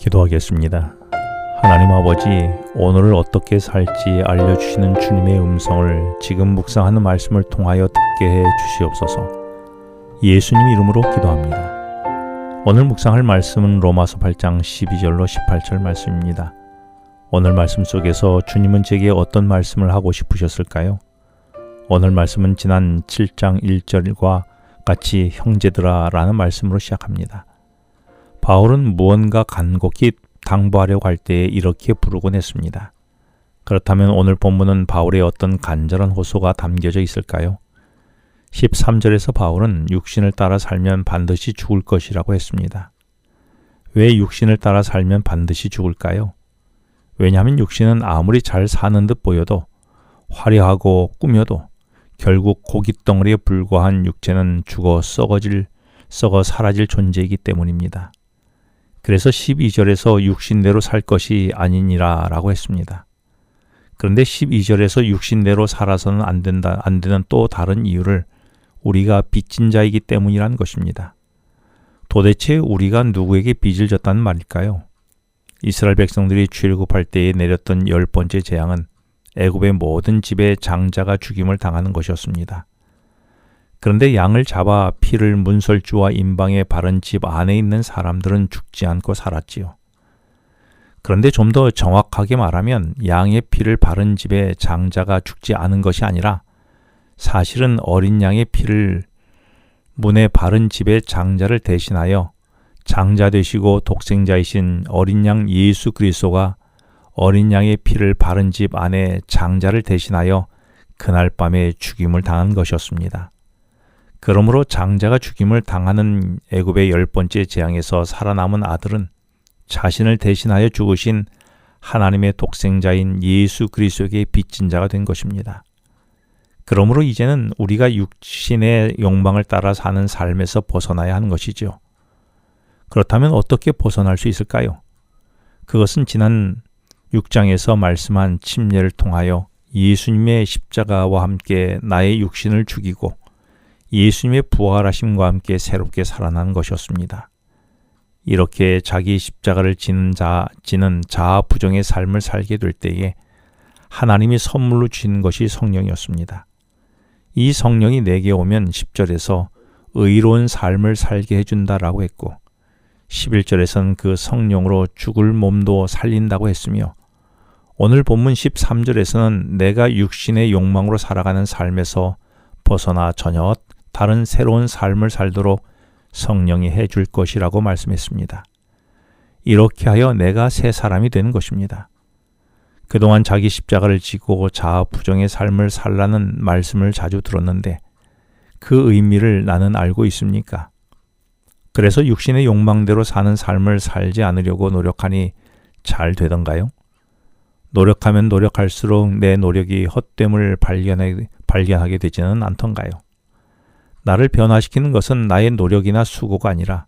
기도하겠습니다. 하나님 아버지, 오늘을 어떻게 살지 알려주시는 주님의 음성을 지금 묵상하는 말씀을 통하여 듣게 해 주시옵소서. 예수님 이름으로 기도합니다. 오늘 묵상할 말씀은 로마서 8장 12절로 18절 말씀입니다. 오늘 말씀 속에서 주님은 제게 어떤 말씀을 하고 싶으셨을까요? 오늘 말씀은 지난 7장 1절과 같이 형제들아 라는 말씀으로 시작합니다. 바울은 무언가 간곡히 당부하려고 할 때에 이렇게 부르곤 했습니다. 그렇다면 오늘 본문은 바울의 어떤 간절한 호소가 담겨져 있을까요? 13절에서 바울은 육신을 따라 살면 반드시 죽을 것이라고 했습니다. 왜 육신을 따라 살면 반드시 죽을까요? 왜냐하면 육신은 아무리 잘 사는 듯 보여도 화려하고 꾸며도 결국 고깃덩어리에 불과한 육체는 죽어 썩어 사라질 존재이기 때문입니다. 그래서 12절에서 육신대로 살 것이 아니니라 라고 했습니다. 그런데 12절에서 육신대로 살아서는 안 되는 또 다른 이유를 우리가 빚진 자이기 때문이란 것입니다. 도대체 우리가 누구에게 빚을 졌다는 말일까요? 이스라엘 백성들이 출애굽할 때에 내렸던 10번째 재앙은 애굽의 모든 집의 장자가 죽임을 당하는 것이었습니다. 그런데 양을 잡아 피를 문설주와 임방에 바른 집 안에 있는 사람들은 죽지 않고 살았지요. 그런데 좀 더 정확하게 말하면 양의 피를 바른 집의 장자가 죽지 않은 것이 아니라 사실은 어린 양의 피를 문에 바른 집의 장자를 대신하여 장자 되시고 독생자이신 어린 양 예수 그리스도가 어린 양의 피를 바른 집 안에 장자를 대신하여 그날 밤에 죽임을 당한 것이었습니다. 그러므로 장자가 죽임을 당하는 애굽의 10번째 재앙에서 살아남은 아들은 자신을 대신하여 죽으신 하나님의 독생자인 예수 그리스도에게 빚진 자가 된 것입니다. 그러므로 이제는 우리가 육신의 욕망을 따라 사는 삶에서 벗어나야 하는 것이죠. 그렇다면 어떻게 벗어날 수 있을까요? 그것은 지난 6장에서 말씀한 침례를 통하여 예수님의 십자가와 함께 나의 육신을 죽이고 예수님의 부활하심과 함께 새롭게 살아난 것이었습니다. 이렇게 자기 십자가를 지는 자아부정의 삶을 살게 될 때에 하나님이 선물로 주신 것이 성령이었습니다. 이 성령이 내게 오면 10절에서 의로운 삶을 살게 해준다라고 했고 11절에서는 그 성령으로 죽을 몸도 살린다고 했으며 오늘 본문 13절에서는 내가 육신의 욕망으로 살아가는 삶에서 벗어나 전혀 다른 새로운 삶을 살도록 성령이 해줄 것이라고 말씀했습니다. 이렇게 하여 내가 새 사람이 되는 것입니다. 그동안 자기 십자가를 지고 자아부정의 삶을 살라는 말씀을 자주 들었는데 그 의미를 나는 알고 있습니까? 그래서 육신의 욕망대로 사는 삶을 살지 않으려고 노력하니 잘 되던가요? 노력하면 노력할수록 내 노력이 헛됨을 발견하게 되지는 않던가요? 나를 변화시키는 것은 나의 노력이나 수고가 아니라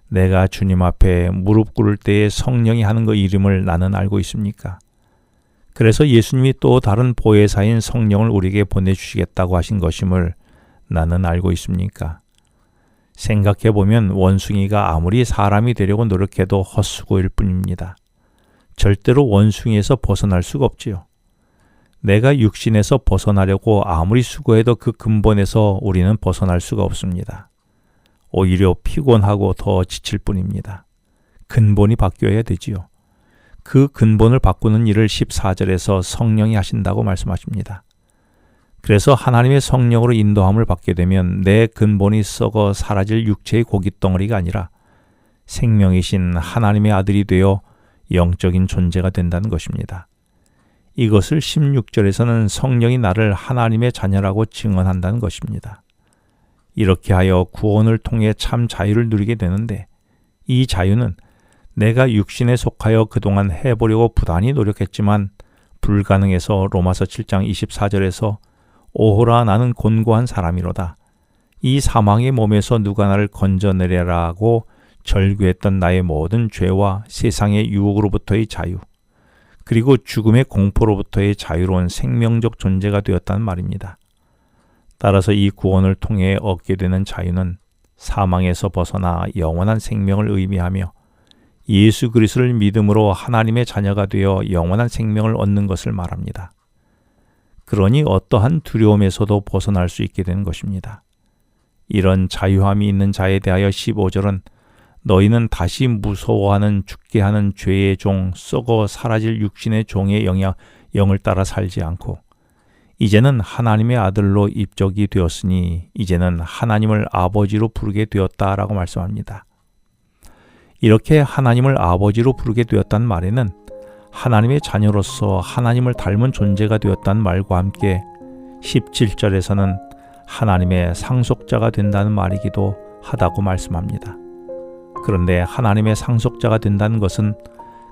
내가 주님 앞에 무릎 꿇을 때에 성령이 하는 그 이름을 나는 알고 있습니까? 그래서 예수님이 또 다른 보혜사인 성령을 우리에게 보내주시겠다고 하신 것임을 나는 알고 있습니까? 생각해보면 원숭이가 아무리 사람이 되려고 노력해도 헛수고일 뿐입니다. 절대로 원숭이에서 벗어날 수가 없지요. 내가 육신에서 벗어나려고 아무리 수고해도 그 근본에서 우리는 벗어날 수가 없습니다. 오히려 피곤하고 더 지칠 뿐입니다. 근본이 바뀌어야 되지요. 그 근본을 바꾸는 일을 14절에서 성령이 하신다고 말씀하십니다. 그래서 하나님의 성령으로 인도함을 받게 되면 내 근본이 썩어 사라질 육체의 고깃덩어리가 아니라 생명이신 하나님의 아들이 되어 영적인 존재가 된다는 것입니다. 이것을 16절에서는 성령이 나를 하나님의 자녀라고 증언한다는 것입니다. 이렇게 하여 구원을 통해 참 자유를 누리게 되는데 이 자유는 내가 육신에 속하여 그동안 해보려고 부단히 노력했지만 불가능해서 로마서 7장 24절에서 오호라 나는 곤고한 사람이로다. 이 사망의 몸에서 누가 나를 건져내려라고 절규했던 나의 모든 죄와 세상의 유혹으로부터의 자유 그리고 죽음의 공포로부터의 자유로운 생명적 존재가 되었다는 말입니다. 따라서 이 구원을 통해 얻게 되는 자유는 사망에서 벗어나 영원한 생명을 의미하며 예수 그리스도를 믿음으로 하나님의 자녀가 되어 영원한 생명을 얻는 것을 말합니다. 그러니 어떠한 두려움에서도 벗어날 수 있게 되는 것입니다. 이런 자유함이 있는 자에 대하여 15절은 너희는 다시 무서워하는 죽게 하는 죄의 종, 썩어 사라질 육신의 종의 영을 따라 살지 않고 이제는 하나님의 아들로 입적이 되었으니 이제는 하나님을 아버지로 부르게 되었다라고 말씀합니다. 이렇게 하나님을 아버지로 부르게 되었다는 말에는 하나님의 자녀로서 하나님을 닮은 존재가 되었다는 말과 함께 17절에서는 하나님의 상속자가 된다는 말이기도 하다고 말씀합니다. 그런데 하나님의 상속자가 된다는 것은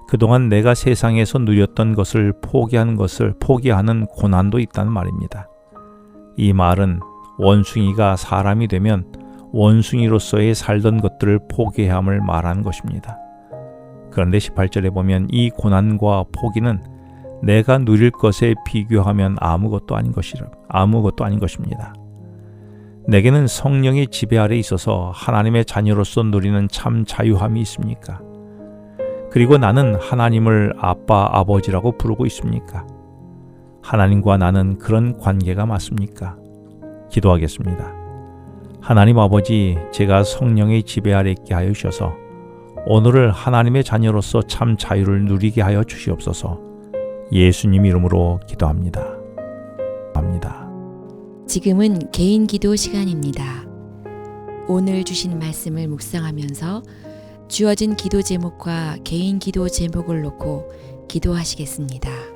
그동안 내가 세상에서 누렸던 것을 포기하는 고난도 있다는 말입니다. 이 말은 원숭이가 사람이 되면 원숭이로서의 살던 것들을 포기해야 함을 말하는 것입니다. 그런데 18절에 보면 이 고난과 포기는 내가 누릴 것에 비교하면 아무것도 아닌 것입니다. 내게는 성령의 지배 아래 있어서 하나님의 자녀로서 누리는 참 자유함이 있습니까? 그리고 나는 하나님을 아빠, 아버지라고 부르고 있습니까? 하나님과 나는 그런 관계가 맞습니까? 기도하겠습니다. 하나님 아버지, 제가 성령의 지배 아래 있게 하여 주셔서 오늘을 하나님의 자녀로서 참 자유를 누리게 하여 주시옵소서. 예수님 이름으로 기도합니다. 지금은 개인 기도 시간입니다. 오늘 주신 말씀을 묵상하면서 주어진 기도 제목과 개인 기도 제목을 놓고 기도하시겠습니다.